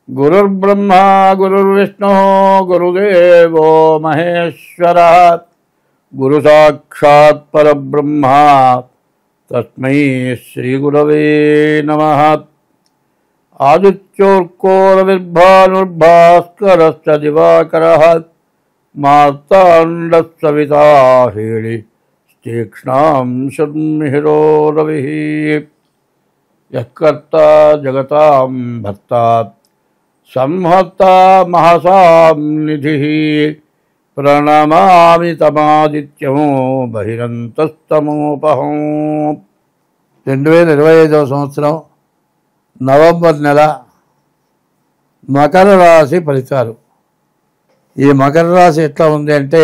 గురుర్బ్రహ్మా గురుర్విష్ణు గురుదేవో మహేశ్వరः గురు సాక్షాత్ పరబ్రహ్మ తస్మై శ్రీ గురవే నమః. ఆదిత్యోర్కోరవిర్భానుర్భాస్కరశ్చ దివాకరः మార్తాండః సవితా హేళి తీక్ష్ణాం శర్మిహిరో రవిః. యః కర్తా జగతాం భర్తా సంహర్తా మహసాం నిధిః ప్రణమామి తమాదిత్యం బహిరంతస్తమోపహం. 2025వ సంవత్సరం నవంబర్ నెల మకర రాశి ఫలితాలు. ఈ మకర రాశి ఎట్లా ఉంది అంటే,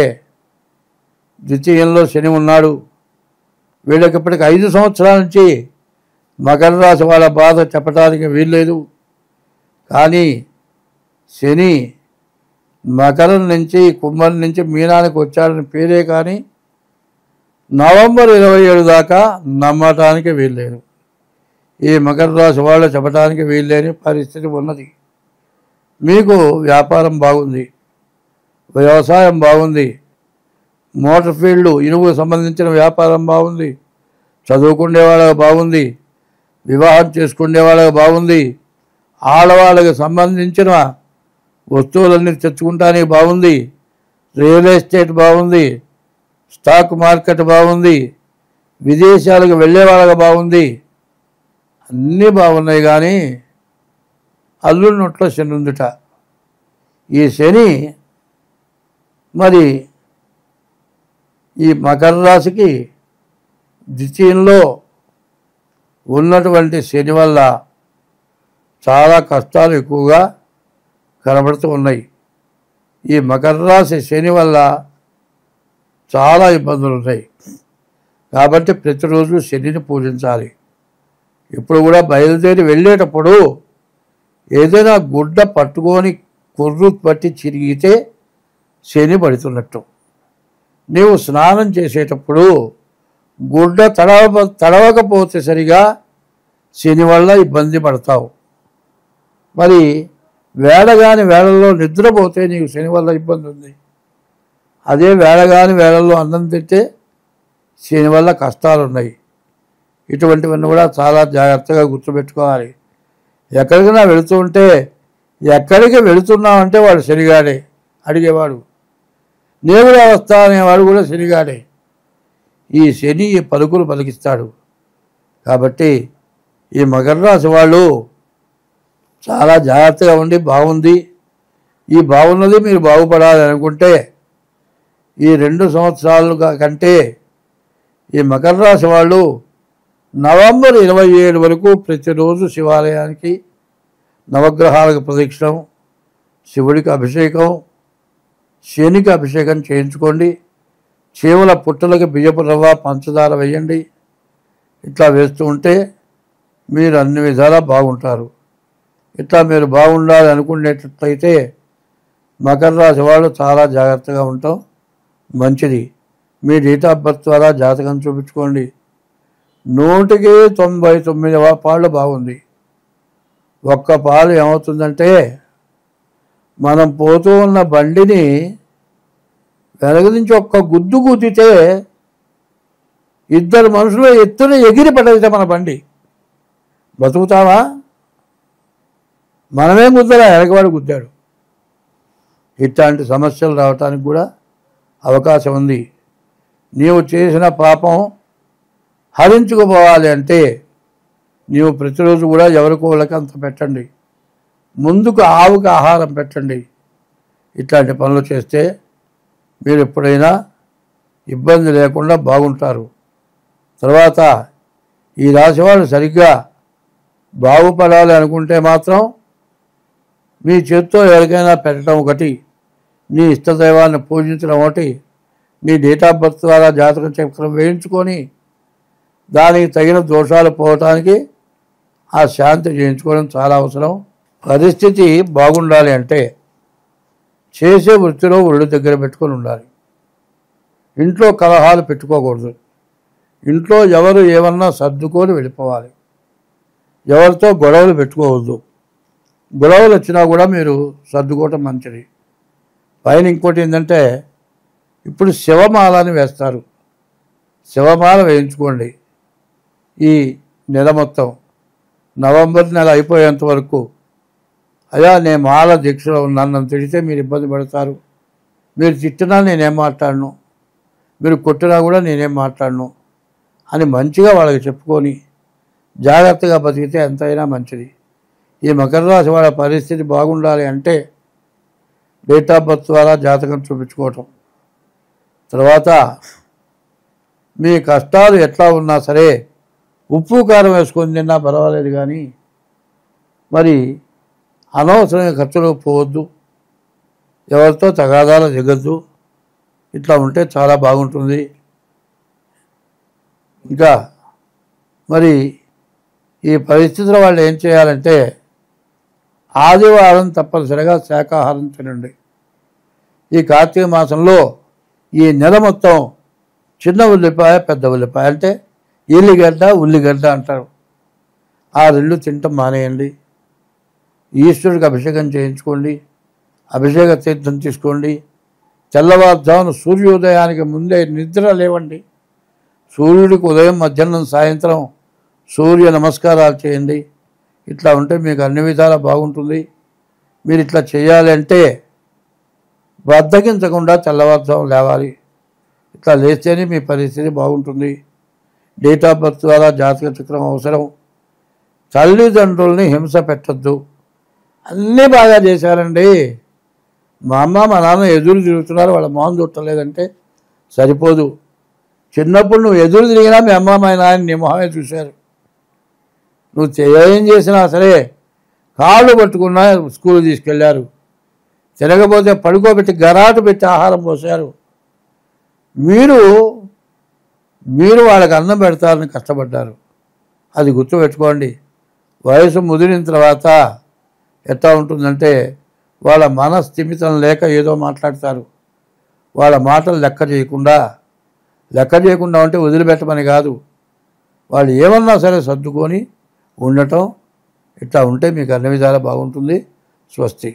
ద్వితీయంలో శని ఉన్నాడు. వీళ్ళకి ఇప్పటికి 5 సంవత్సరాల నుంచి మకర రాశి వాళ్ళ బాధ చెప్పడానికి వీల్లేదు. కానీ శని మకరం నుంచి కుంభం నుంచి మీనానికి వచ్చాడని పేరే కానీ నవంబర్ 27 దాకా నమ్మటానికి వీల్లేదు. ఈ మకర రాశి వాళ్ళు చెప్పడానికి వీల్లేని పరిస్థితి ఉన్నది. మీకు వ్యాపారం బాగుంది, వ్యవసాయం బాగుంది, మోటార్ ఫీల్డ్ ఇనుముకు సంబంధించిన వ్యాపారం బాగుంది, చదువుకునే వాళ్ళకి బాగుంది, వివాహం చేసుకునే వాళ్ళకి బాగుంది, ఆడవాళ్ళకి సంబంధించిన వస్తువులన్నీ తెచ్చుకుంటానికి బాగుంది, రియల్ ఎస్టేట్ బాగుంది, స్టాక్ మార్కెట్ బాగుంది, విదేశాలకు వెళ్ళే వాళ్ళకి బాగుంది, అన్నీ బాగున్నాయి. కానీ అల్లుడి నోట్లో శని ఉందిట. ఈ శని మరి ఈ మకర రాశికి ద్వితీయంలో ఉన్నటువంటి శని వల్ల చాలా కష్టాలు ఎక్కువగా కనబడుతూ ఉన్నాయి. ఈ మకర రాశి శని వల్ల చాలా ఇబ్బందులు ఉన్నాయి. కాబట్టి ప్రతిరోజు శనిని పూజించాలి. ఇప్పుడు కూడా బయలుదేరి వెళ్ళేటప్పుడు ఏదైనా గుడ్డ పట్టుకొని కుర్రు పట్టి చిరిగితే శని పడుతున్నట్టు. నీవు స్నానం చేసేటప్పుడు గుడ్డ తడవకపోతే సరిగా శని వల్ల ఇబ్బంది పడతావు. మరి వేళగాని వేళల్లో నిద్రపోతే నీకు శని వల్ల ఇబ్బంది ఉంది. అదే వేళగాని వేళల్లో అన్నం తింటే శని వల్ల కష్టాలు ఉన్నాయి. ఇటువంటివన్నీ కూడా చాలా జాగ్రత్తగా గుర్తుపెట్టుకోవాలి. ఎక్కడికైనా వెళుతూ ఉంటే ఎక్కడికి వెళుతున్నామంటే వాడు శనిగాడే అడిగేవాడు. దేవుడు అవస్థ అనేవాడు కూడా శనిగాడే. ఈ శని ఈ పలుకులు పలికిస్తాడు. కాబట్టి ఈ మకర రాశి వాళ్ళు చాలా జాగ్రత్తగా ఉండి బాగుంది, ఈ బాగున్నది మీరు బాగుపడాలి అనుకుంటే ఈ 2 సంవత్సరాల కంటే ఈ మకర రాశి వాళ్ళు నవంబర్ 27 వరకు ప్రతిరోజు శివాలయానికి నవగ్రహాలకు ప్రదక్షిణం, శివుడికి అభిషేకం, శనికి అభిషేకం చేయించుకోండి. చీమల పుట్టలకి బియ్యపు రవ్వ పంచదార వేయండి. ఇట్లా వేస్తూ ఉంటే మీరు అన్ని విధాలా బాగుంటారు. ఇట్లా మీరు బాగుండాలి అనుకునేటట్లయితే మకర రాశి వాళ్ళు చాలా జాగ్రత్తగా ఉంటాం మంచిది. మీ డేట్ ఆఫ్ బర్త్ ద్వారా జాతకం చూపించుకోండి. 100కి 99 పాళ్ళు బాగుంది. ఒక్క పాలు ఏమవుతుందంటే, మనం పోతూ ఉన్న బండిని వెనక నుంచి ఒక్క గుద్దు గుద్దితే 2 మనుషులు ఎత్తున ఎగిరి పడైతే మన బండి బతుకుతావా? మనమేం గుద్దరా, వెనకవాడు గుద్దాడు. ఇట్లాంటి సమస్యలు రావటానికి కూడా అవకాశం ఉంది. నీవు చేసిన పాపం హరించుకుపోవాలి అంటే నీవు ప్రతిరోజు కూడా ఎవరికో వాళ్ళకి అంత పెట్టండి. ముందుకు ఆవుకి ఆహారం పెట్టండి. ఇట్లాంటి పనులు చేస్తే మీరు ఎప్పుడైనా ఇబ్బంది లేకుండా బాగుంటారు. తర్వాత ఈ రాశి వాళ్ళు సరిగ్గా బాగుపడాలి అనుకుంటే మాత్రం మీ చేత్తో ఎవరికైనా పెట్టడం ఒకటి, నీ ఇష్టదైవాన్ని పూజించడం ఒకటి, నీ డేట్ ఆఫ్ బర్త్ ద్వారా జాతక చక్రం వేయించుకొని దానికి తగిన దోషాలు పోవటానికి ఆ శాంతి చేయించుకోవడం చాలా అవసరం. పరిస్థితి బాగుండాలి అంటే చేసే వృత్తిలో ఒళ్ళు దగ్గర పెట్టుకొని ఉండాలి. ఇంట్లో కలహాలు పెట్టుకోకూడదు. ఇంట్లో ఎవరు ఏమన్నా సర్దుకొని వెళ్ళిపోవాలి. ఎవరితో గొడవలు పెట్టుకోవద్దు. గొడవలు వచ్చినా కూడా మీరు సర్దుకోవటం మంచిది. పైన ఇంకోటి ఏంటంటే ఇప్పుడు శివమాలని వేస్తారు. శివమాల వేయించుకోండి. ఈ నెల మొత్తం నవంబర్ నెల అయిపోయేంత వరకు. అయ్యా నేను మాల దీక్షలో ఉన్నాను, నన్ను తిడితే మీరు ఇబ్బంది పడతారు, మీరు తిట్టినా నేనేం మాట్లాడను, మీరు కొట్టినా కూడా నేనేం మాట్లాడను అని మంచిగా వాళ్ళకి చెప్పుకొని జాగ్రత్తగా బతికితే ఎంతైనా మంచిది. ఈ మకర రాశి వాళ్ళ పరిస్థితి బాగుండాలి అంటే డేట్ ఆఫ్ బర్త్ ద్వారా జాతకం చూపించుకోవటం. తర్వాత మీ కష్టాలు ఎట్లా ఉన్నా సరే ఉప్పు కారం వేసుకొని తిన్నా పర్వాలేదు, కానీ మరి అనవసరంగా ఖర్చులు పోవద్దు, ఎవరితో తగాదాలు దిగద్దు. ఇట్లా ఉంటే చాలా బాగుంటుంది. ఇంకా మరి ఈ పరిస్థితుల వాళ్ళు ఏం చేయాలంటే ఆదివారం తప్పనిసరిగా శాకాహారం తినండి. ఈ కార్తీక మాసంలో ఈ నెల మొత్తం చిన్న ఉల్లిపాయ పెద్ద ఉల్లిపాయ అంటే ఎల్లిగడ్డ ఉల్లిగడ్డ అంటారు, ఆ రెండు తింటం మానేయండి. ఈశ్వరుడికి అభిషేకం చేయించుకోండి, అభిషేక తీర్థం తీసుకోండి. తెల్లవారుజామున సూర్యోదయానికి ముందే నిద్ర లేవండి. సూర్యుడికి ఉదయం మధ్యాహ్నం సాయంత్రం సూర్య నమస్కారాలు చేయండి. ఇట్లా ఉంటే మీకు అన్ని విధాలా బాగుంటుంది. మీరు ఇట్లా చేయాలి అంటే బద్ధకించకుండా తెల్లవారుజాము లేవాలి. ఇట్లా లేస్తేనే మీ పరిస్థితి బాగుంటుంది. డేట్ ఆఫ్ బర్త్ ద్వారా జాతక చక్రం అవసరం. తల్లిదండ్రుల్ని హింస పెట్టద్దు. అన్నీ బాగా చేశారండి, మా అమ్మ మా నాన్న ఎదురు తిరుగుతున్నారు, వాళ్ళ మొహం చుట్టలేదంటే సరిపోదు. చిన్నప్పుడు నువ్వు ఎదురు తిరిగినా మీ అమ్మ మా నాన్న నీ మొహమే చూశారు. నువ్వు ఏం చేసినా సరే కాళ్ళు పట్టుకున్నా స్కూల్ తీసుకెళ్లారు, తిరగబోతే పడుకోబెట్టి గరాటు పెట్టి ఆహారం పోసారు. మీరు వాళ్ళకి అన్నం పెడతారని కష్టపడ్డారు. అది గుర్తుపెట్టుకోండి. వయసు ముదిరిన తర్వాత ఎట్లా ఉంటుందంటే వాళ్ళ మనస్థిమితం లేక ఏదో మాట్లాడతారు. వాళ్ళ మాటలు లెక్క చేయకుండా అంటే వదిలిపెట్టమని కాదు, వాళ్ళు ఏమన్నా సరే సర్దుకొని ఉండటం. ఇట్లా ఉంటే మీకు అన్ని విధాలా బాగుంటుంది. స్వస్తి.